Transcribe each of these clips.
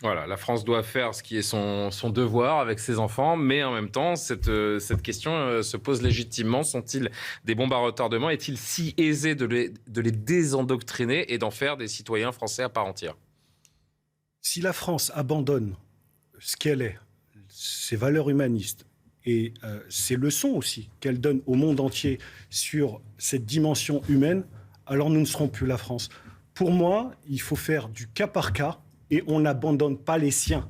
Voilà, la France doit faire ce qui est son devoir avec ses enfants, mais en même temps, cette question se pose légitimement. Sont-ils des bombes à retardement? Est-il si aisé de les désendoctriner et d'en faire des citoyens français à part entière? Si la France abandonne ce qu'elle est, ses valeurs humanistes et ses leçons aussi qu'elle donne au monde entier sur cette dimension humaine, alors nous ne serons plus la France. Pour moi, il faut faire du cas par cas et on n'abandonne pas les siens.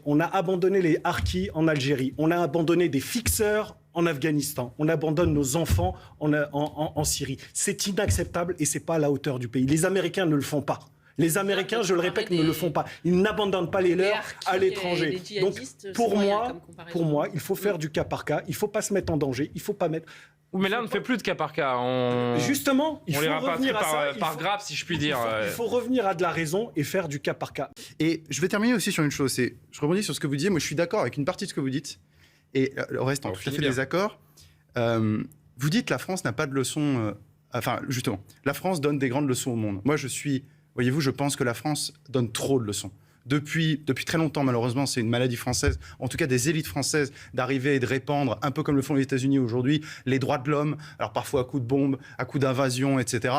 On a abandonné les harkis en Algérie, on a abandonné des fixeurs en Afghanistan, on abandonne nos enfants en Syrie. C'est inacceptable et ce n'est pas à la hauteur du pays. Les Américains ne le font pas. Les Américains, je le répète, ne le font pas. Ils n'abandonnent pas les leurs à l'étranger. Donc, pour moi, il faut faire du cas par cas. Il ne faut pas se mettre en danger. Il ne faut pas mettre... Mais là, on ne fait plus de cas par cas. Justement, il on faut les rapatrie revenir à ça. par grappe, si je puis dire. Il faut revenir à de la raison et faire du cas par cas. Et je vais terminer aussi sur une chose. Je rebondis sur ce que vous disiez. Moi, je suis d'accord avec une partie de ce que vous dites. Et le reste, en tout à fait désaccord. Vous dites que la France n'a pas de leçons... Enfin, justement, la France donne des grandes leçons au monde. Moi, voyez-vous, je pense que la France donne trop de leçons. Depuis très longtemps, malheureusement, c'est une maladie française, en tout cas des élites françaises, d'arriver et de répandre, un peu comme le font les États-Unis aujourd'hui, les droits de l'homme, alors parfois à coups de bombes, à coups d'invasion, etc.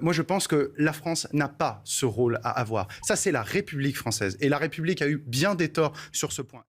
Moi, je pense que la France n'a pas ce rôle à avoir. Ça, c'est la République française. Et la République a eu bien des torts sur ce point.